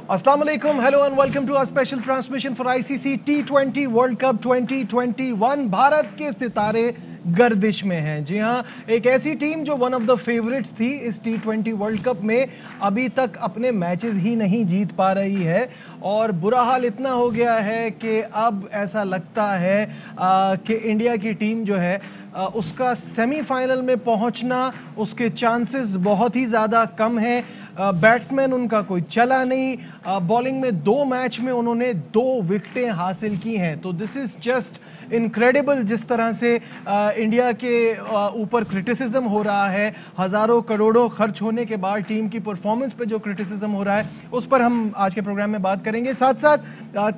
Assalamu alaikum, hello and welcome to our special transmission for ICC T20 World Cup 2021। Bharat के सितारे गर्दिश में हैं। जी हाँ, एक ऐसी टीम जो वन ऑफ द फेवरेट्स थी इस T20 वर्ल्ड कप में, अभी तक अपने मैचेस ही नहीं जीत पा रही है और बुरा हाल इतना हो गया है कि अब ऐसा लगता है कि इंडिया की टीम जो है उसका सेमीफाइनल में पहुंचना, उसके चांसेस बहुत ही ज़्यादा कम हैं। बैट्समैन उनका कोई चला नहीं, बॉलिंग में 2 मैच में उन्होंने 2 विकेटें हासिल की हैं। तो दिस इज़ जस्ट इनक्रेडिबल जिस तरह से इंडिया के ऊपर क्रिटिसिज्म हो रहा है। हज़ारों करोड़ों खर्च होने के बाद टीम की परफॉर्मेंस पे जो क्रिटिसिज्म हो रहा है उस पर हम आज के प्रोग्राम में बात करेंगे। साथ साथ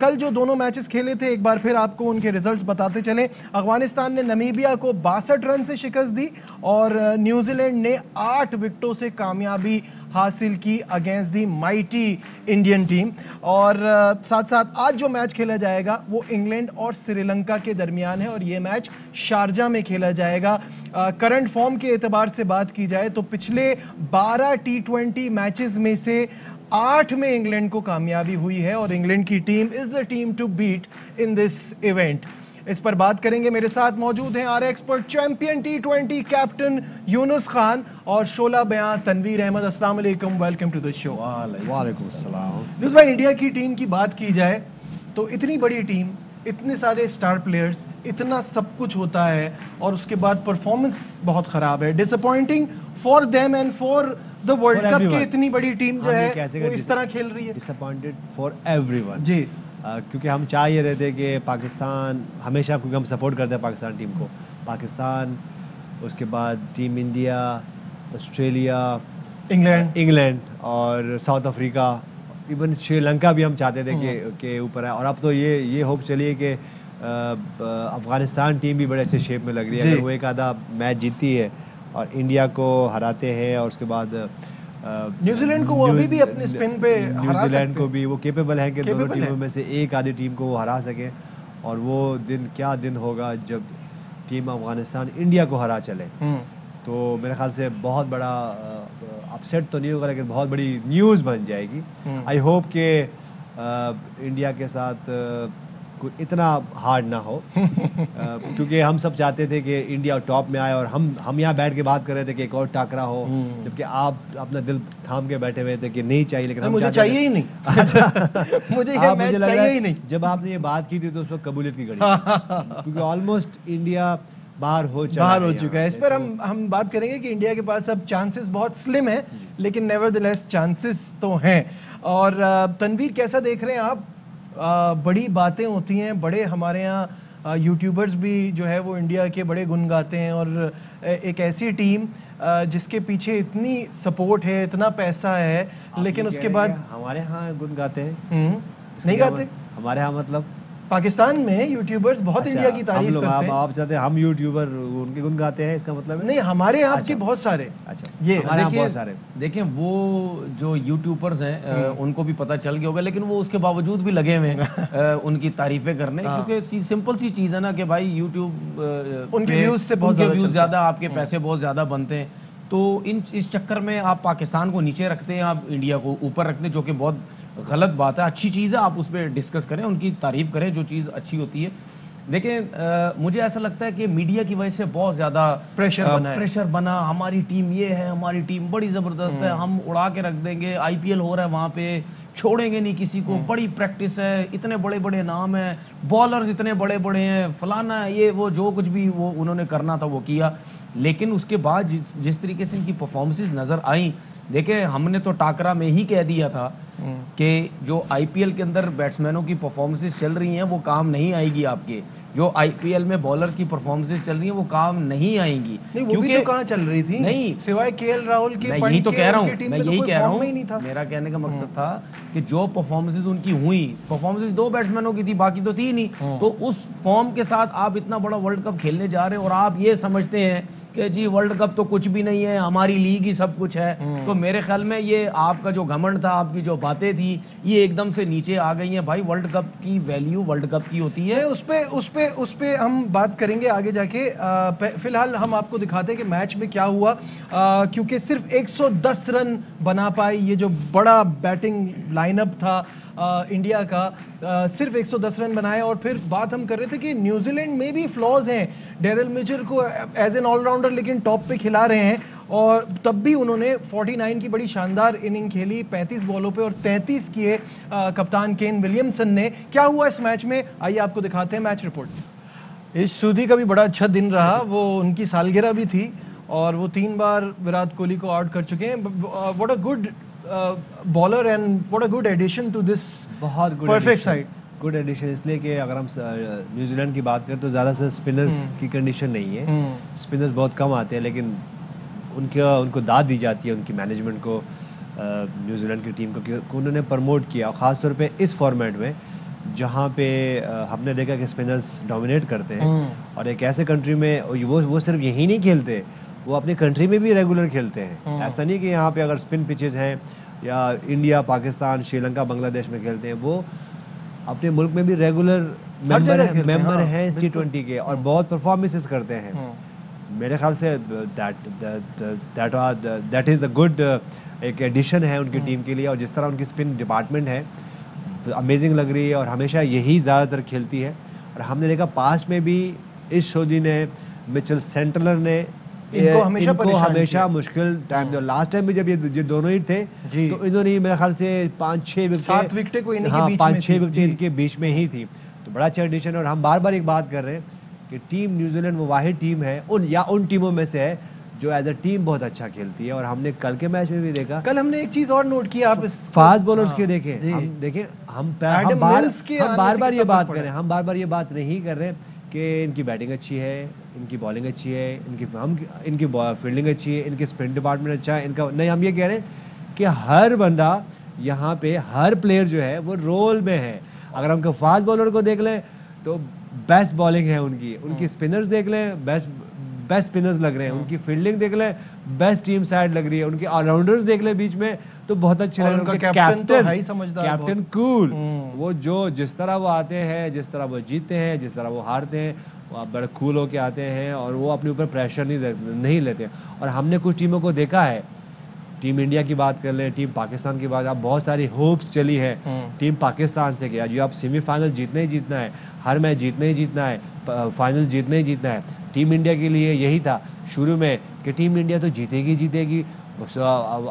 कल जो दोनों मैचेस खेले थे एक बार फिर आपको उनके रिजल्ट्स बताते चलें। अफगानिस्तान ने नमीबिया को 62 रन से शिकस्त दी और न्यूजीलैंड ने 8 विकेटों से कामयाबी हासिल की against the mighty Indian team. और साथ साथ आज जो मैच खेला जाएगा वो इंग्लैंड और श्रीलंका के दरमियान है और ये मैच शारजा में खेला जाएगा। करंट फॉर्म के एतबार से बात की जाए तो पिछले 12 T20 मैचेस में से 8 में इंग्लैंड को कामयाबी हुई है और इंग्लैंड की team is the team to beat in this event. इस पर बात करेंगे। मेरे साथ मौजूद हैं आरए expert champion T20 captain Younis Khan और शोला बयां तनवीर अहमद। अस्सलाम वालेकुम, वेलकम टू द शो। वालेकुम सलाम। यूनुस भाई, इंडिया की टीम की बात की जाए तो इतनी बड़ी टीम, इतने सारे स्टार प्लेयर्स, इतना सब कुछ होता है और उसके बाद परफॉर्मेंस बहुत ख़राब है। Disappointing for them and for the world cup की इतनी बड़ी टीम जो है वो इस तरह खेल रही है। डिसअपॉइंटेड फॉर एवरीवन जी, क्योंकि हम चाह ये रहे थे कि पाकिस्तान हमेशा, क्योंकि हम सपोर्ट करते हैं पाकिस्तान टीम को, पाकिस्तान, उसके बाद टीम इंडिया, ऑस्ट्रेलिया, इंग्लैंड और साउथ अफ्रीका, इवन श्रीलंका भी हम चाहते थे कि ऊपर है। और अब तो ये होप चलिए कि अफगानिस्तान टीम भी बड़े अच्छे शेप में लग रही है। अगर वो एक आधा मैच जीती है और इंडिया को हराते हैं और उसके बाद न्यूजीलैंड को वो अभी भी अपने स्पिन पे हरा सकते हैं। न्यूजीलैंड को भी वो केपेबल है कि दोनों टीमों में से एक आधी टीम को वो हरा सकें। और वो दिन क्या दिन होगा जब टीम अफगानिस्तान इंडिया को हरा चले। तो मेरे ख्याल से बहुत बड़ा अपसेट तो नहीं होगा लेकिन बहुत बड़ी न्यूज़ बन जाएगी। आई होप कि इंडिया के साथ इतना हार्ड ना हो क्योंकि हम सब चाहते थे कि इंडिया टॉप में आए और हम यहाँ बैठ के बात कर रहे थे कि एक और टाकरा हो, जबकि आप अपना दिल थाम के बैठे हुए थे कि नहीं चाहिए, लेकिन मुझे चाहिए ही नहीं। मुझे ये मैच चाहिए ही नहीं। जब आपने ये बात की थी तो उस वक्त कबूलियत की घड़ी क्योंकि ऑलमोस्ट इंडिया बाहर हो चुका है। इस पर हम बात करेंगे कि इंडिया के पास अब चांसेस बहुत स्लिम है लेकिन नेवरदलेस चांसेस तो हैं। और तनवीर, कैसा देख रहे हैं आप? बड़ी बातें होती हैं, बड़े हमारे यहाँ यूट्यूबर्स भी जो है वो इंडिया के बड़े गुण गाते हैं और एक ऐसी टीम जिसके पीछे इतनी सपोर्ट है, इतना पैसा है, लेकिन उसके बाद हमारे यहाँ गुण गाते हैं। नहीं गाते हमारे यहाँ मतलब पाकिस्तान में यूट्यूबर्स बहुत इंडिया की तारीफ करते हैं। आप चाहते हैं हम यूट्यूबर उनके गुण गाते हैं, इसका मतलब है? नहीं, हमारे यहाँ के बहुत सारे। अच्छा, ये हमारे यहाँ बहुत सारे। देखें, वो जो यूट्यूबर्स हैं उनको भी पता चल गया होगा, लेकिन वो उसके बावजूद भी लगे हुए हैं उनकी तारीफें करने, क्योंकि सिंपल सी चीज़ है ना कि भाई यूट्यूब उनके व्यूज से बहुत ज़्यादा, आपके पैसे बहुत ज़्यादा बनते हैं। तो इस चक्कर में आप पाकिस्तान को नीचे रखते हैं, आप इंडिया को ऊपर रखते हैं, जो कि बहुत गलत बात है। अच्छी चीज़ है, आप उस पर डिस्कस करें, उनकी तारीफ करें जो चीज़ अच्छी होती है। देखें, मुझे ऐसा लगता है कि मीडिया की वजह से बहुत ज़्यादा प्रेशर बना। हमारी टीम ये है, हमारी टीम बड़ी ज़बरदस्त है, हम उड़ा के रख देंगे, IPL हो रहा है वहाँ पे, छोड़ेंगे नहीं किसी को, बड़ी प्रैक्टिस है, इतने बड़े बड़े नाम हैं, बॉलर्स इतने बड़े बड़े हैं, फलाना ये वो, जो कुछ भी वो उन्होंने करना था वो किया। लेकिन उसके बाद जिस तरीके से इनकी परफॉर्मेंसेस नज़र आई, देखें, हमने तो टाकरा में ही कह दिया था कि जो IPL के अंदर बैट्समैनों की परफॉर्मेंसेस चल रही हैं वो काम नहीं आएगी आपके। जो IPL में बॉलर्स की परफॉर्मेंसेस चल रही हैं वो काम नहीं आएंगी। क्योंकि तो कहाँ चल रही थी? नहीं, सिवाय KL राहुल के। मैं यही तो कह रहा हूँ, मेरा कहने का मकसद था कि जो परफॉर्मेंसेस उनकी हुई, परफॉर्मेंसेस 2 बैट्समैनों की थी, बाकी तो थी नहीं। तो उस फॉर्म के साथ आप इतना बड़ा वर्ल्ड कप खेलने जा रहे हैं और आप ये समझते हैं कि जी वर्ल्ड कप तो कुछ भी नहीं है, हमारी लीग ही सब कुछ है। तो मेरे ख्याल में ये आपका जो घमंड था, आपकी जो बातें थी, ये एकदम से नीचे आ गई हैं। भाई वर्ल्ड कप की वैल्यू वर्ल्ड कप की होती है। उस पे हम बात करेंगे आगे जाके। फिलहाल हम आपको दिखाते हैं कि मैच में क्या हुआ, क्योंकि सिर्फ 110 रन बना पाई ये जो बड़ा बैटिंग लाइनअप था इंडिया का, सिर्फ 110 रन बनाए। और फिर बात हम कर रहे थे कि न्यूजीलैंड में भी फ्लॉज हैं, डेरिल मिचर को एज एन ऑलराउंडर लेकिन टॉप पे खिला रहे हैं, और तब भी उन्होंने 49 की बड़ी शानदार इनिंग खेली 35 बॉलों पे, और 33 किए कप्तान केन विलियमसन ने। क्या हुआ इस मैच में, आइए आपको दिखाते हैं मैच रिपोर्ट। इस सूदी का भी बड़ा अच्छा दिन रहा, वो उनकी सालगिरह भी थी और वो 3 बार विराट कोहली को आउट कर चुके हैं। What a good bowler and what a good addition to this बहुत good perfect side. Good addition इसलिए कि अगर हम न्यूजीलैंड की बात करें तो ज़्यादा से स्पिनर्स की कंडीशन नहीं है, स्पिनर्स बहुत कम आते हैं, लेकिन उनको दाद दी जाती है उनकी मैनेजमेंट को, न्यूजीलैंड की टीम को, कि उन्होंने प्रमोट किया। और ख़ासतौर पे इस फॉर्मेट में जहाँ पे हमने देखा कि स्पिनर्स डोमिनेट करते हैं, और एक ऐसे कंट्री में वो सिर्फ यही नहीं खेलते, वो अपनी कंट्री में भी रेगुलर खेलते हैं। ऐसा नहीं कि यहाँ पे अगर स्पिन पिचेस हैं या इंडिया, पाकिस्तान, श्रीलंका, बांग्लादेश में खेलते हैं, वो अपने मुल्क में भी रेगुलर मेंबर हैं इस T20 के, और बहुत परफॉर्मेंसेस करते हैं। मेरे ख्याल say that is the good एक एडिशन है उनकी टीम के लिए। और जिस तरह उनकी स्पिन डिपार्टमेंट है अमेजिंग लग रही है, और हमेशा यही ज़्यादातर खेलती है। और हमने देखा पास्ट में भी इस शोधी ने, मिचेल सेंटनर ने इनको हमेशा मुश्किल टाइम दिया। लास्ट टाइम भी जब ये दोनों ही थे तो इन्होंने मेरे ख्याल से 5-6 विकेटें को इनके बीच में 5-6 विकेटें इनके बीच में ही थी। तो बड़ा अच्छा एडिशन है। और हम बार बार एक बात कर रहे हैं कि टीम न्यूजीलैंड वो वाहिद टीम है उन टीमों में से है जो एज अ टीम बहुत अच्छा खेलती है। और हमने कल के मैच में भी देखा, कल हमने एक चीज और नोट किया, आप फास्ट बॉलर्स के देखें, हम बार बार ये बात कर रहे हैं, हम बार बार ये बात नहीं कर रहे कि इनकी बैटिंग अच्छी है, इनकी बॉलिंग अच्छी है, इनकी फील्डिंग अच्छी है, इनकी स्पिन डिपार्टमेंट अच्छा है, इनका नहीं। हम ये कह रहे हैं कि हर बंदा यहाँ पे, हर प्लेयर जो है वो रोल में है। अगर हम फास्ट बॉलर को देख लें तो बेस्ट बॉलिंग है उनकी स्पिनर्स देख लें, बेस्ट स्पिनर्स लग रहे हैं, उनकी फील्डिंग देख लें, बेस्ट टीम साइड लग रही है, उनके ऑलराउंडर्स देख लें बीच में तो बहुत अच्छे लग रहे हैं। कैप्टन कूल, वो जो जिस तरह वो आते हैं, जिस तरह वो जीतते हैं, जिस तरह वो हारते हैं, वो आप बड़े कूल होके आते हैं और वो अपने ऊपर प्रेशर नहीं लेते। और हमने कुछ टीमों को देखा है, टीम इंडिया की बात कर लें, टीम पाकिस्तान की बात, आप बहुत सारी होप्स चली है टीम पाकिस्तान से कि जो आप सेमीफाइनल जीतना ही जीतना है, हर मैच जीतना ही जीतना है, फाइनल जीतना ही जीतना है। टीम इंडिया के लिए यही था शुरू में कि टीम इंडिया तो जीतेगी,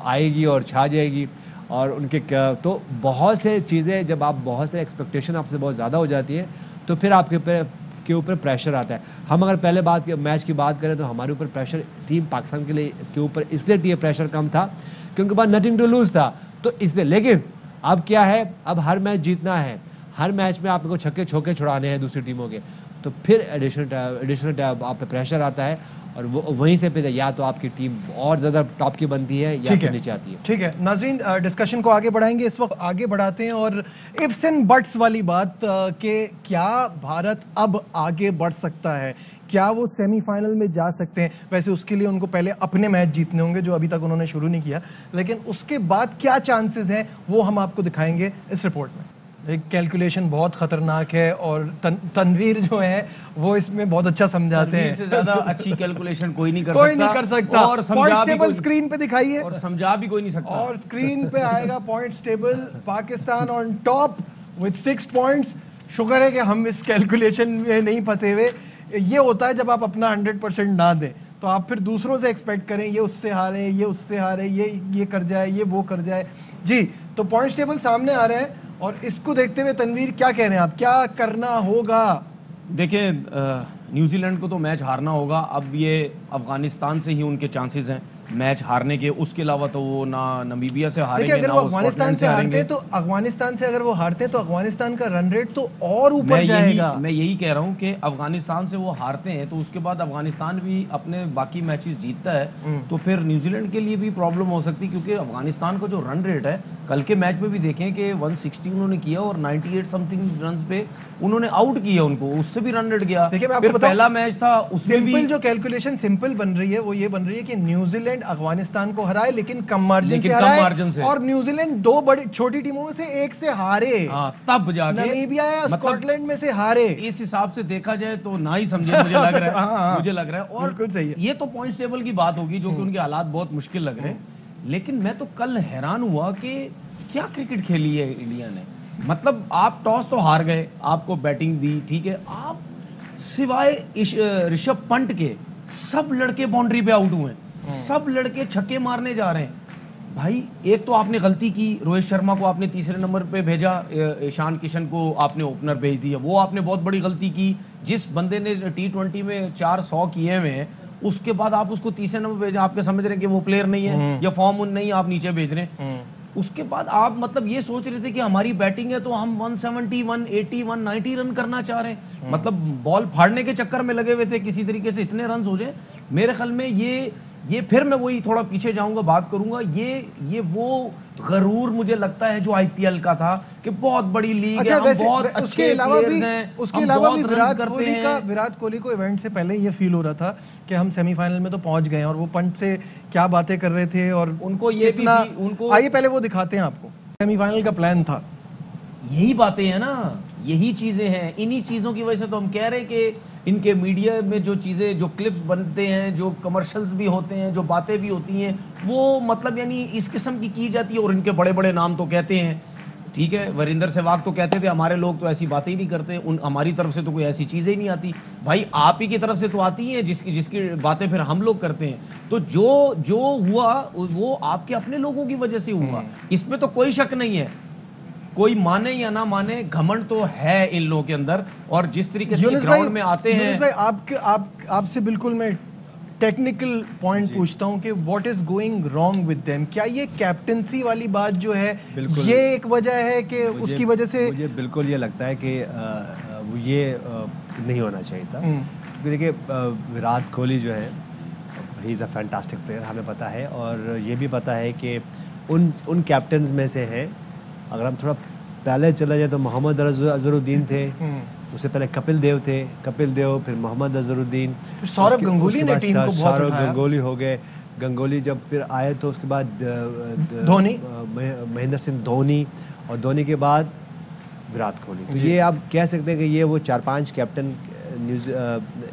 आएगी और छा जाएगी। और उनके तो बहुत से चीज़ें, जब आप बहुत से एक्सपेक्टेशन आपसे बहुत ज़्यादा हो जाती है तो फिर आपके ऊपर प्रेशर आता है। हम अगर पहले मैच की बात करें तो हमारे ऊपर प्रेशर टीम पाकिस्तान के ऊपर इसलिए प्रेशर कम था क्योंकि उनके पास नथिंग टू लूज था, तो इसलिए। लेकिन अब क्या है, अब हर मैच जीतना है, हर मैच में आपको छक्के चौके छुड़ाने हैं दूसरी टीमों के, तो फिर एडिशनल आप पे प्रेशर आता है। और वो वहीं से फिर या तो आपकी टीम और ज़्यादा टॉप की बनती है या फिर नीचे आती है। ठीक है नाज़रीन, डिस्कशन को आगे बढ़ाएंगे, इस वक्त आगे बढ़ाते हैं और इफ्स एंड बट्स वाली बात कि क्या भारत अब आगे बढ़ सकता है, क्या वो सेमीफाइनल में जा सकते हैं। वैसे उसके लिए उनको पहले अपने मैच जीतने होंगे जो अभी तक उन्होंने शुरू नहीं किया, लेकिन उसके बाद क्या चांसेस हैं वो हम आपको दिखाएंगे इस रिपोर्ट में। एक कैलकुलेशन बहुत खतरनाक है और तनवीर जो है वो इसमें बहुत अच्छा समझाते हैं। इससे ज्यादा अच्छी कैलकुलेशन कोई नहीं कर सकता और पॉइंट्स टेबल स्क्रीन पे दिखाइए और समझा भी कोई नहीं सकता। और स्क्रीन पे आएगा points table, Pakistan on top with 6 points. शुक्र है कि हम इस कैलकुलेशन में नहीं फंसे हुए। ये होता है जब आप अपना 100% ना दें तो आप फिर दूसरों से एक्सपेक्ट करें ये उससे हारे, ये उससे हारे, ये कर जाए, ये वो कर जाए। जी, तो पॉइंट्स टेबल सामने आ रहे हैं और इसको देखते हुए तनवीर क्या कह रहे हैं आप, क्या करना होगा? देखिए, न्यूजीलैंड को तो मैच हारना होगा। अब ये अफगानिस्तान से ही उनके चांसेस हैं मैच हारने के, उसके अलावा तो वो ना नमीबिया से हारेंगे, अगर वो अफगानिस्तान से हारते तो अफगानिस्तान से अगर वो हारते तो अफगानिस्तान का रन रेट तो और ऊपर जाएगा। मैं यही कह रहा हूँ कि अफगानिस्तान से वो हारते हैं तो उसके बाद अफगानिस्तान भी अपने बाकी मैचेस जीतता है तो फिर न्यूजीलैंड के लिए भी प्रॉब्लम हो सकती है, क्योंकि अफगानिस्तान का जो रन रेट है, कल के मैच में भी देखें कि 160 उन्होंने किया और 98 समथिंग रन पे उन्होंने आउट किया उनको, उससे भी रन रेट गया। देखिए मैं आपको बताओ, पहला मैच था उसमें भी जो कैलकुलेशन सिंपल बन रही है वो ये बन रही है कि न्यूजीलैंड अफगानिस्तान को हराए लेकिन कम मार्जिन से हराए, और न्यूजीलैंड दो बड़ी छोटी टीमों में से एक से हारे, तब जाके नामीबिया या स्कॉटलैंड में से हारे। इस हिसाब से देखा जाए तो ना ही समझे, मुझे लग रहा है मुझे लग रहा है। और बिल्कुल सही है। ये तो पॉइंट्स टेबल की बात होगी जो कि उनके हालात बहुत मुश्किल लग रहे हैं, लेकिन मैं तो कल हैरान हुआ कि क्या क्रिकेट खेली है इंडिया ने। मतलब आप टॉस तो हार गए, आपको बैटिंग दी, ठीक है, आप सिवाय ऋषभ पंत के सब लड़के बाउंड्री पे आउट हुए हैं, सब लड़के छक्के मारने जा रहे हैं। भाई एक तो आपने गलती की, रोहित शर्मा को आपने तीसरे नंबर पे भेजा, ईशान किशन को आपने ओपनर भेज दिया, वो आपने बहुत बड़ी गलती की। जिस बंदे ने T20 में 400 किए हुए हैं उसके बाद आप उसको तीसरे नंबर भेजा, आपके समझ रहे हैं कि वो प्लेयर नहीं है या फॉर्म नहीं, आप नीचे भेज रहे हैं। उसके बाद आप मतलब ये सोच रहे थे कि हमारी बैटिंग है तो हम 170, 180, 190 रन करना चाह रहे हैं, मतलब बॉल फाड़ने के चक्कर में लगे हुए थे, किसी तरीके से इतने रन हो जाए। मेरे ख्याल में ये फिर मैं वही थोड़ा पीछे जाऊंगा, बात करूंगा, ये वो गरूर मुझे लगता है जो आईपीएल का था कि बहुत बड़ी लीग है, हम बहुत अच्छे प्लेयर्स हैं, उसके अलावा भी विराट कोहली को इवेंट से पहले ये फील हो रहा था कि हम सेमीफाइनल में तो पहुंच गए हैं, और वो पंत से क्या बातें कर रहे थे, और उनको ये भी उनको आइए पहले वो दिखाते हैं आपको। सेमीफाइनल का प्लान था, यही बातें हैं ना, यही चीजें हैं, इन्हीं चीजों की वजह से तो हम कह रहे हैं कि इनके मीडिया में जो चीजें, जो क्लिप्स बनते हैं, जो कमर्शियल्स भी होते हैं, जो बातें भी होती हैं, वो मतलब यानी इस किस्म की जाती है। और इनके बड़े बड़े नाम तो कहते हैं, ठीक है, वीरेंद्र सहवाग तो कहते थे हमारे लोग तो ऐसी बातें ही नहीं करते, हमारी तरफ से तो कोई ऐसी चीजें ही नहीं आती। भाई आप ही की तरफ से तो आती हैं जिसकी बातें फिर हम लोग करते हैं। तो जो हुआ वो आपके अपने लोगों की वजह से हुआ, इसमें तो कोई शक नहीं है। कोई माने या ना माने, घमंड तो है इन लोगों के अंदर, और जिस तरीके से ग्राउंड में आते हैं। भाई आपसे बिल्कुल मैं टेक्निकल पॉइंट पूछता हूं कि what is going wrong with them. क्या ये कैप्टनसी वाली बात जो है ये एक वजह है कि उसकी वजह से? मुझे बिल्कुल ये लगता है कि ये नहीं होना चाहिए था, क्योंकि देखिए विराट कोहली जो है he is a fantastic player, हमें पता है, और ये भी पता है कि उन कैप्टन्स में से हैं। अगर हम थोड़ा पहले चले जाए तो मोहम्मद अजहरुद्दीन थे, उससे पहले कपिल देव थे, कपिल देव, फिर मोहम्मद अजहरुद्दीन, सौरव गंगुली ने टीम को बहुत सौरव गंगुली हो गए। गंगुली जब फिर आए तो उसके बाद धोनी, महेंद्र सिंह धोनी, और धोनी के बाद विराट कोहली। तो ये आप कह सकते हैं कि ये वो 4-5 कैप्टन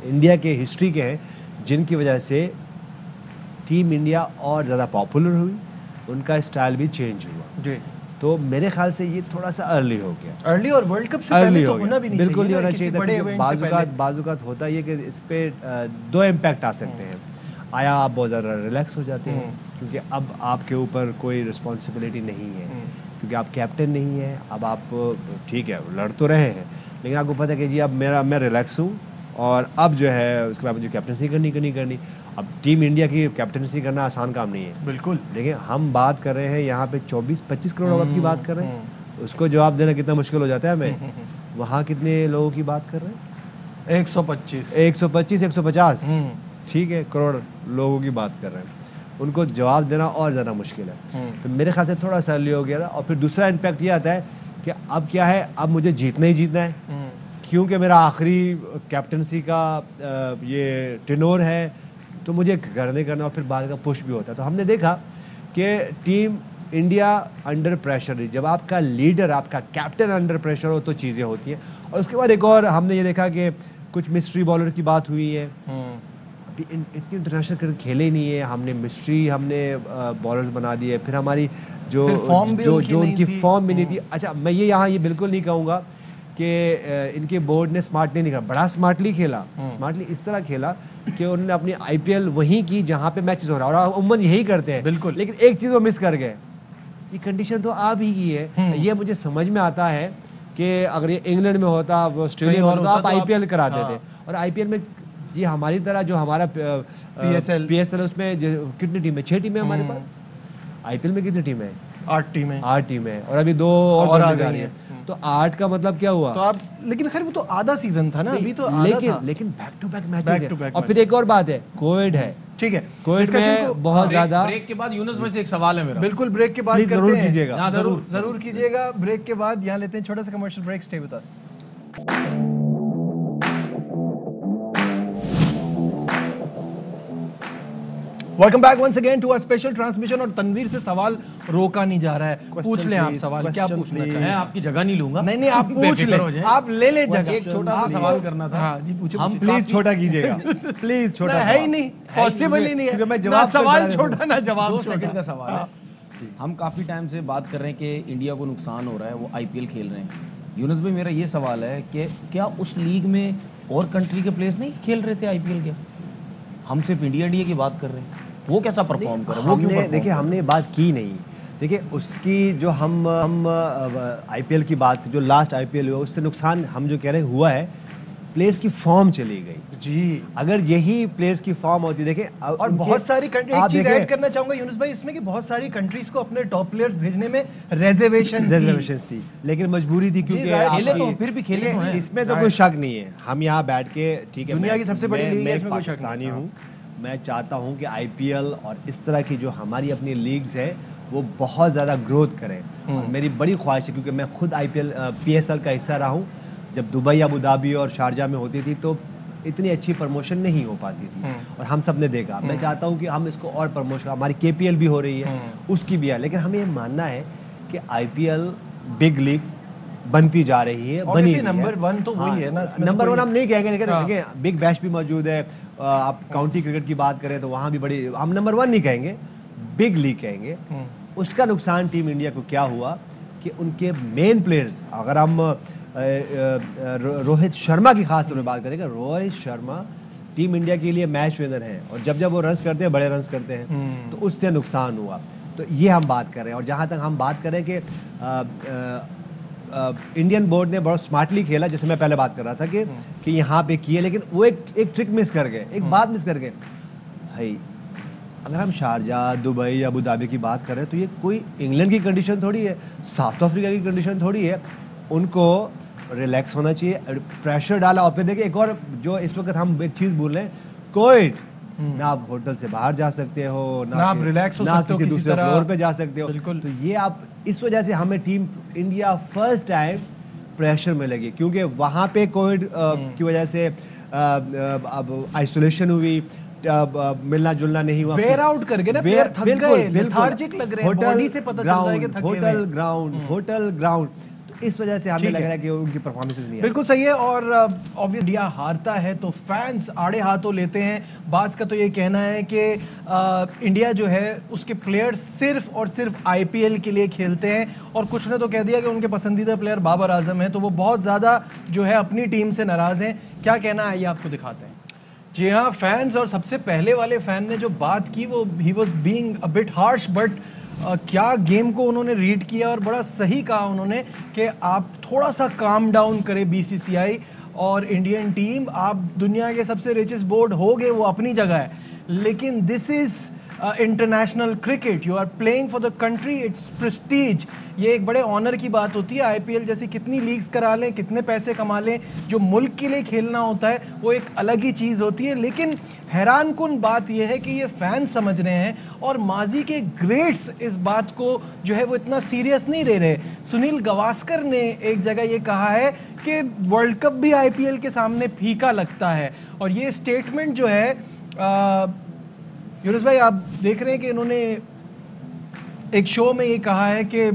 इंडिया के हिस्ट्री के हैं जिनकी वजह से टीम इंडिया और ज़्यादा पॉपुलर हुई, उनका स्टाइल भी चेंज हुआ जी। तो मेरे ख्याल से ये थोड़ा सा अर्ली हो गया, अर्ली, और वर्ल्ड कप से पहले तो होना भी नहीं बिल्कुल नहीं होना चाहिए था। बाजुकात होता है कि इस पे 2 इम्पैक्ट आ सकते हैं। आया आप बहुत ज़्यादा रिलैक्स हो जाते हैं क्योंकि अब आपके ऊपर कोई रिस्पॉन्सिबिलिटी नहीं है, क्योंकि आप कैप्टन नहीं है। अब आप ठीक है लड़ तो रहे हैं, लेकिन आपको पता है कि जी अब मैं रिलैक्स हूँ, और अब जो है उसके बाद मुझे कैप्टनसी करनी। अब टीम इंडिया की कैप्टनसी करना आसान काम नहीं है, बिल्कुल। लेकिन हम बात कर रहे हैं यहाँ पे 24-25 करोड़ लोगों की बात कर रहे हैं, उसको जवाब देना कितना मुश्किल हो जाता है हमें। वहाँ कितने लोगों की बात कर रहे हैं? 150 ठीक है, करोड़ लोगों की बात कर रहे हैं, उनको जवाब देना और ज़्यादा मुश्किल है। तो मेरे ख्याल से थोड़ा सा अर्ली हो गया। और फिर दूसरा इम्पैक्ट ये आता है कि अब क्या है, अब मुझे जीतना ही जीतना है, क्योंकि मेरा आखिरी कैप्टनसी का ये टेनोर है, तो मुझे करना, और फिर बाद का पुश भी होता है। तो हमने देखा कि टीम इंडिया अंडर प्रेशर, जब आपका लीडर, आपका कैप्टन अंडर प्रेशर हो तो चीज़ें होती हैं। और उसके बाद एक और हमने ये देखा कि कुछ मिस्ट्री बॉलर की बात हुई है। अभी इतनी इंटरनेशनल क्रिकेट खेले ही नहीं है, हमने बॉलर्स बना दिए, फिर हमारी जो उनकी फॉर्म भी नहीं थी। अच्छा, मैं ये बिल्कुल नहीं कहूँगा कि इनके बोर्ड ने स्मार्टली नहीं खेला, बड़ा स्मार्टली खेला। स्मार्टली इस तरह खेला कि उन्होंने अपनी आईपीएल वहीं की जहाँ पे मैचेस हो रहा है, और उम्मन यही करते हैं बिल्कुल। लेकिन एक चीज़ वो मिस कर गए, ये कंडीशन तो आप ही की है। ये मुझे समझ में आता है कि अगर ये इंग्लैंड में होता, ऑस्ट्रेलिया में होता, आप आईपीएल कराते थे। और आईपीएल में ये हमारी तरह जो हमारा पीएसएल उसमें कितनी टीम है? 6 टीमें हमारे पास। आईपीएल में कितनी टीम है? 8 टीमें। और अभी 2 और आ रही है, तो 8 का मतलब क्या हुआ? तो आप, लेकिन खैर वो तो आधा सीजन था ना, अभी तो लेकिन बैक टू बैक मैचेस है। और फिर एक और बात है, कोविड है, ठीक है, कोविड में बहुत ज्यादा। ब्रेक के बाद यूनुस भाई से एक सवाल है मेरा, बिल्कुल ब्रेक के बाद जरूर कीजिएगा, जरूर कीजिएगा। ब्रेक के बाद यहाँ लेते हैं छोटा सा commercial break, stay with us. Welcome back once again to our special transmission. और तनवीर से सवाल रोका नहीं जा रहा है, पूछ लें आप सवाल, क्या पूछना चाहें? मैं आपकी जगह नहीं लूंगा। नहीं आप पूछ लें, आप ले ले जगह। एक छोटा सा सवाल करना था। हाँ जी पूछिए। हम प्लीज छोटा कीजिएगा, प्लीज छोटा है ही नहीं, पॉसिबल ही नहीं है। मैं ना सवाल छोटा ना जवाब 2 छोटा। सेकंड का सवाल है। हम काफी टाइम से बात कर रहे हैं कि इंडिया को नुकसान हो रहा है, वो आईपीएल खेल रहे हैं। यूनुस भाई मेरा ये सवाल है कि क्या उस लीग में और कंट्री के प्लेयर्स नहीं खेल रहे थे आईपीएल के? हम सिर्फ इंडिया की बात कर रहे हैं, वो कैसा परफॉर्म कर रहे हैं? वो क्यों हमने perform देखिए हमने बात की नहीं। देखिए उसकी जो हम आईपीएल की बात, जो लास्ट आईपीएल हुआ उससे नुकसान हम जो कह रहे हुआ है, प्लेयर्स की फॉर्म चली गई जी। अगर यही प्लेयर्स की फॉर्म होती, देखें और बहुत सारी कंट्री, एक चीज ऐड करना चाहूंगा यूनुस भाई इसमें कि बहुत सारी कंट्रीज को अपने टॉप प्लेयर्स भेजने में रिजर्वेशन थी, लेकिन मजबूरी थी क्योंकि खेले तो फिर भी खेले तो हैं। इसमें तो कोई शक नहीं है। हम यहाँ बैठ के ठीक है, दुनिया की सबसे बड़ी लीग है, इसमें कोई शक नहीं। पाकिस्तानी हूँ, मैं चाहता हूँ कि आईपीएल और इस तरह की जो हमारी अपनी लीग्स है वो बहुत ज़्यादा ग्रोथ करें। और मेरी बड़ी ख्वाहिश है, क्योंकि मैं खुद आईपीएल पीएसएल का हिस्सा रहा हूँ। जब दुबई, अबू धाबी और शारजा में होती थी तो इतनी अच्छी प्रमोशन नहीं हो पाती थी, और हम सब ने देखा। मैं चाहता हूँ कि हम इसको और प्रमोशन, हमारी केपीएल भी हो रही है, उसकी भी है, लेकिन हमें ये मानना है कि आईपीएल बिग लीग बनती जा रही है, बनी नंबर 1 तो वही है ना। नंबर 1 हम नहीं कहेंगे, लेकिन देखिए बिग बैश भी मौजूद है। आप काउंटी क्रिकेट की बात करें तो वहाँ भी बड़ी, हम नंबर 1 नहीं कहेंगे, बिग लीग कहेंगे। उसका नुकसान टीम इंडिया को क्या हुआ कि उनके मेन प्लेयर्स, अगर हम रोहित शर्मा की खास तौर पर बात करेंगे, रोहित शर्मा टीम इंडिया के लिए मैच विनर हैं, और जब वो रन्स करते हैं, बड़े रन्स करते हैं, तो उससे नुकसान हुआ। तो ये हम बात कर रहे हैं। और जहाँ तक हम बात करें कि इंडियन बोर्ड ने बहुत स्मार्टली खेला, जैसे मैं पहले बात कर रहा था कि यहाँ पे किए, लेकिन वो एक ट्रिक मिस कर गए, एक बात मिस कर गए भाई। अगर हम शारजा, दुबई, अबू धाबी की बात करें तो ये कोई इंग्लैंड की कंडीशन थोड़ी है, साउथ अफ्रीका की कंडीशन थोड़ी है। उनको रिलैक्स होना चाहिए, प्रेशर डाला। और फिर देखिए एक और जो इस वक्त हम एक चीज़ बोल रहे हैं, कोविड, ना आप होटल से बाहर जा सकते हो, ना आप रिलैक्स हो सकते हो, किसी दूसरे फ्लोर पे जा सकते हो। बिल्कुल। तो ये आप, इस वजह से हमें team India first time pressure में लगी, क्योंकि वहाँ पे कोविड की वजह से अब आइसोलेशन हुई, मिलना जुलना नहीं हुआ, वेयर आउट करके ना प्लेयर थक गए, लेथार्जिक लग रहे हैं, बॉडी से पता चल रहा है कि थके हुए हैं। होटल ग्राउंड, तो इस वजह से हमें लग रहा है कि उनकी परफॉर्मेंसेस नहीं। बिल्कुल सही है। और ऑब्वियसली इंडिया हारता है तो फैंस आड़े हाथों लेते हैं। बास का तो ये कहना है कि इंडिया जो है उसके प्लेयर सिर्फ और सिर्फ आईपीएल के लिए खेलते हैं, और कुछ ने तो कह दिया कि उनके पसंदीदा प्लेयर बाबर आजम है, तो वो बहुत ज़्यादा जो है अपनी टीम से नाराज़ हैं। क्या कहना है ये आपको दिखाते हैं। जी हाँ, फैंस, और सबसे पहले वाले फैन ने जो बात की वो he was being a bit harsh, but क्या गेम को उन्होंने रीड किया और बड़ा सही कहा उन्होंने कि आप थोड़ा सा काम डाउन करें बीसीसीआई और इंडियन टीम। आप दुनिया के सबसे रिचेस्ट बोर्ड हो गए, वो अपनी जगह है, लेकिन this is international cricket, you are playing for the country, it's prestige. ये एक बड़े ऑनर की बात होती है। आईपीएल जैसी कितनी लीग्स करा लें, कितने पैसे कमा लें, जो मुल्क के लिए खेलना होता है वो एक अलग ही चीज़ होती है। लेकिन हैरानकुन बात यह है कि ये फैंस समझ रहे हैं, और माजी के ग्रेट्स इस बात को जो है वो इतना सीरियस नहीं ले रहे। सुनील गावस्कर ने एक जगह ये कहा है कि वर्ल्ड कप भी आईपीएल के सामने फीका लगता है, और ये स्टेटमेंट जो है यूनुस भाई आप देख रहे हैं कि इन्होंने एक शो में ये कहा है कि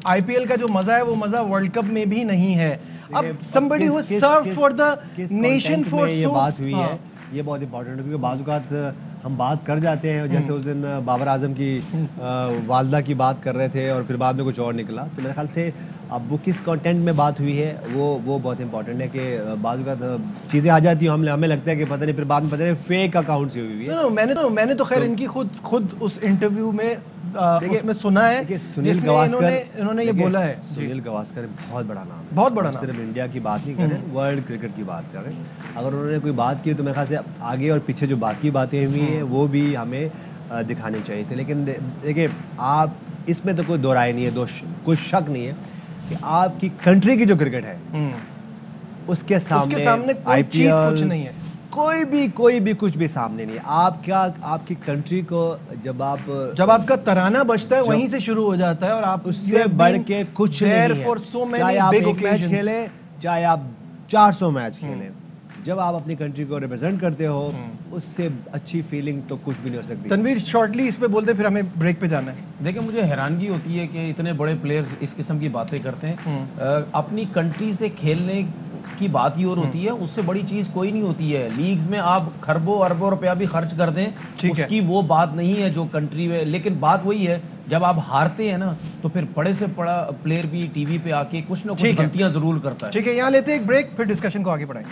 आईपीएल का जो मजा है वो मजा वर्ल्ड कप में भी नहीं है। अब somebody who served for the nation for ये so बात हुई है, ये बहुत इंपॉर्टेंट है, क्योंकि बाज़ हम बात कर जाते हैं, जैसे उस दिन बाबर आजम की वालदा की बात कर रहे थे और फिर बाद में कुछ और निकला। तो मेरे ख्याल से अब वो किस कंटेंट में बात हुई है वो बहुत इंपॉर्टेंट है कि बाज़ चीज़ें आ जाती हैं, हमें लगता है कि पता नहीं, फिर बाद में पता नहीं फेक अकाउंट से हुई है। मैंने तो खैर इनकी खुद उस इंटरव्यू में उसमें सुना है, सुनील गावस्कर, इन्होंने ये बोला है। सुनील गावस्कर बहुत बड़ा नाम है, बहुत बड़ा नाम। सिर्फ इंडिया की बात नहीं करें, वर्ल्ड क्रिकेट की बात करें। अगर उन्होंने कोई बात की तो मेरे ख्याल से आगे और पीछे जो बाकी बातें हुई हैं वो भी हमें दिखानी चाहिए थी। लेकिन देखिए, आप इसमें तो कोई दो राय नहीं है, कोई शक नहीं है कि आपकी कंट्री की जो क्रिकेट है उसके सामने कोई चीज कुछ नहीं है, कोई भी कुछ भी सामने नहीं है। आपकी कंट्री को जब आपका तराना बजता है वहीं से शुरू हो जाता है, और आप उससे बढ़ के कुछ नहीं है। चाहे आप एक मैच खेलें, चाहे आप 400 मैच खेलें, जब आप अपनी कंट्री को रिप्रेजेंट करते हो उससे अच्छी फीलिंग तो कुछ भी नहीं हो सकती। तनवीर शॉर्टली इस पे बोलते फिर हमें ब्रेक पे जाना है। देखिए मुझे हैरानगी होती है कि इतने बड़े प्लेयर्स इस किस्म की बातें करते हैं। अपनी कंट्री से खेलने की बात ही और होती है, उससे बड़ी चीज कोई नहीं होती है। लीग्स में आप खरबों अरबों रुपया भी खर्च कर दें, उसकी वो बात नहीं है जो कंट्री में। लेकिन बात वही है, जब आप हारते हैं ना तो फिर बड़े से बड़ा प्लेयर भी टीवी पे आके कुछ ना कुछ गलतियां जरूर करता है। ठीक है, यहाँ लेते हैं एक ब्रेक, फिर डिस्कशन को आगे बढ़ाएंगे।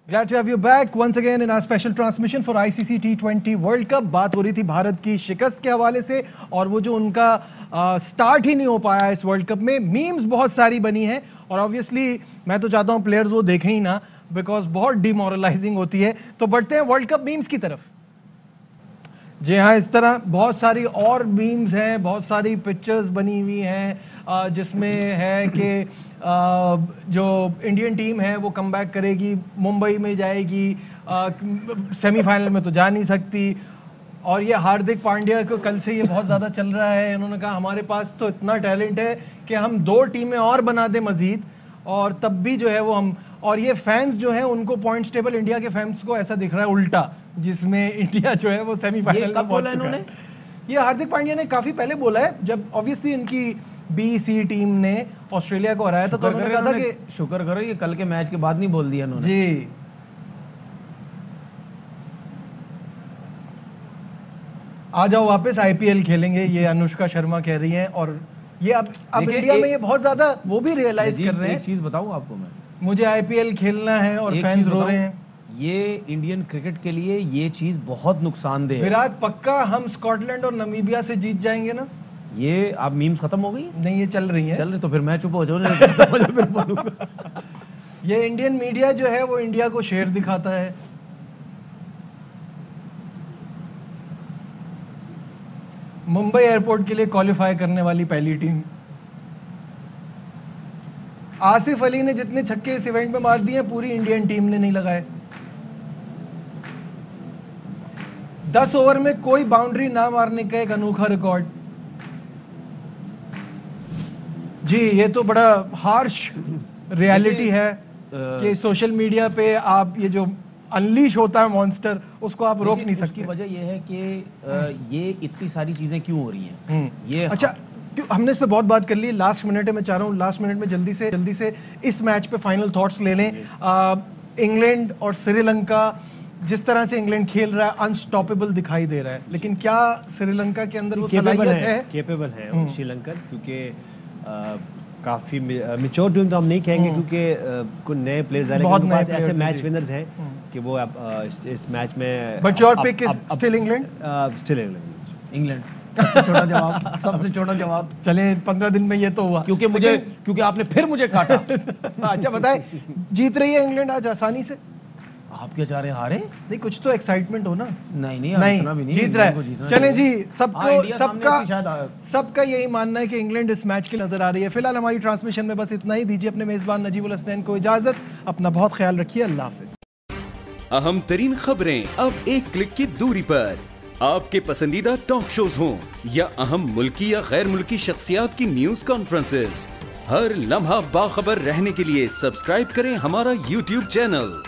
Glad to have you back once again in our special transmission for ICC T20 World Cup। बात हो रही थी भारत की शिकस्त के हवाले से और वो जो उनका स्टार्ट ही नहीं हो पाया इस वर्ल्ड कप में। मीम्स बहुत सारी बनी है और ऑब्वियसली मैं तो चाहता हूँ प्लेयर्स वो देखें ही ना, बिकॉज बहुत डिमोरलाइजिंग होती है। तो बढ़ते हैं वर्ल्ड कप मीम्स की तरफ। जी हाँ, इस तरह बहुत सारी और मीम्स हैं, बहुत सारी पिक्चर्स बनी हुई हैं जिसमें है कि जो इंडियन टीम है वो कमबैक करेगी, मुंबई में जाएगी, सेमीफाइनल में तो जा नहीं सकती। और ये हार्दिक पांड्या को कल से ये बहुत ज़्यादा चल रहा है। इन्होंने कहा हमारे पास तो इतना टैलेंट है कि हम 2 टीमें और बना दें मज़ीद, और तब भी जो है वो हम। और ये फैंस जो है उनको पॉइंट्स टेबल इंडिया के फैंस को ऐसा दिख रहा है उल्टा, जिसमें इंडिया जो है वो सेमीफाइनल में पहुंच चुका है। ये हार्दिक पांड्या ने काफ़ी पहले बोला है, जब ऑब्वियसली इनकी BC टीम ने ऑस्ट्रेलिया को हराया था, तो उन्होंने कहा था कि शुक्र करो ये कल के मैच के बाद नहीं बोल दिया उन्होंने। जी आ जाओ वापस IPL खेलेंगे, ये अनुष्का शर्मा कह रही हैं। और ये अब इंडिया में ये बहुत ज्यादा वो भी रियलाइज कर रहे हैं। एक चीज बताऊं आपको मैं, मुझे IPL खेलना है और फैंस रो रहे हैं। ये इंडियन क्रिकेट के लिए ये चीज बहुत नुकसानदेह है। विराट पक्का हम स्कॉटलैंड और नमीबिया से जीत जाएंगे ना। ये आप मीम्स खत्म हो गई? नहीं, ये चल रही है। चल रही तो फिर मैं चुप हो जाऊं। ये इंडियन मीडिया जो है वो इंडिया को शेर दिखाता है। मुंबई एयरपोर्ट के लिए क्वालिफाई करने वाली पहली टीम। आसिफ अली ने जितने छक्के इस इवेंट में मार दिए पूरी इंडियन टीम ने नहीं लगाए। 10 ओवर में कोई बाउंड्री ना मारने का एक अनोखा रिकॉर्ड। जी ये तो बड़ा हार्श रियलिटी है कि सोशल मीडिया पे आप ये जो अनलीश होता है मॉन्स्टर, उसको आप रोक नहीं सकते। उसकी वजह यह है कि ये इतनी सारी चीजें क्यों हो रही हैं। ये अच्छा, हमने इस पे बहुत बात कर ली। लास्ट मिनट है, मैं चाह रहा हूँ लास्ट मिनट में जल्दी से इस मैच पे फाइनल थॉट्स ले लें। इंग्लैंड और श्रीलंका, जिस तरह से इंग्लैंड खेल रहा है अनस्टॉपेबल दिखाई दे रहा है, लेकिन क्या श्रीलंका के अंदर वो सलाहियत है? केपेबल है श्रीलंकन, क्योंकि काफी मैच्योर टीम तो हम नहीं कहेंगे, क्योंकि कुछ नए प्लेयर्स आए, लेकिन पास ऐसे मैच विनर्स हैं कि वो इस मैच में। But your pick is still England? Still England. सबसे छोटा जवाब। चले 15 दिन में ये तो हुआ, क्योंकि आपने फिर मुझे काटा। अच्छा बताएं, जीत रही है इंग्लैंड आज आसानी से? आप क्या चाह रहे हैं हारे? नहीं, कुछ तो एक्साइटमेंट हो ना। नहीं, जीत रहा है। चलें जी, सबका यही मानना है कि इंग्लैंड इस मैच के नजर आ रही है। फिलहाल हमारी ट्रांसमिशन में बस इतना ही। दीजिए अपने मेजबान नजीबुल हसनैन को इजाजत। अपना बहुत ख्याल रखिए। अल्लाह हाफिज। अहम तरीन खबरें अब एक क्लिक की दूरी पर। आपके पसंदीदा टॉक शोज हों या अहम मुल्की या गैर मुल्की शख्सियात की न्यूज कॉन्फ्रेंसेस, हर लम्हा बाखबर रहने के लिए सब्सक्राइब करें हमारा YouTube चैनल।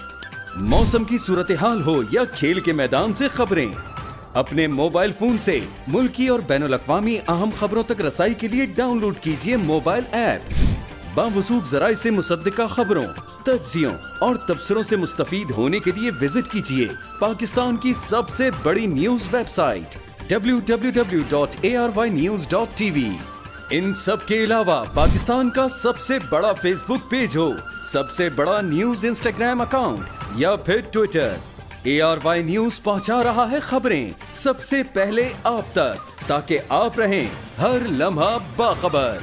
मौसम की सूरत हाल हो या खेल के मैदान से खबरें, अपने मोबाइल फोन से मुल्की और बैनुल-अक़वामी अहम खबरों तक रसाई के लिए डाउनलोड कीजिए मोबाइल ऐप। बावसूख ज़राए से मुसद्दिका खबरों, तज्ज़ियों और तबसरों से मुस्तफ़ीद होने के लिए विजिट कीजिए पाकिस्तान की सबसे बड़ी न्यूज वेबसाइट www.arYnews.tv। इन सब के अलावा पाकिस्तान का सबसे बड़ा फेसबुक पेज हो, सबसे बड़ा न्यूज इंस्टाग्राम अकाउंट या फिर ट्विटर, ARY न्यूज पहुंचा रहा है खबरें सबसे पहले आप तक, ताकि आप रहें हर लम्हा बाखबर।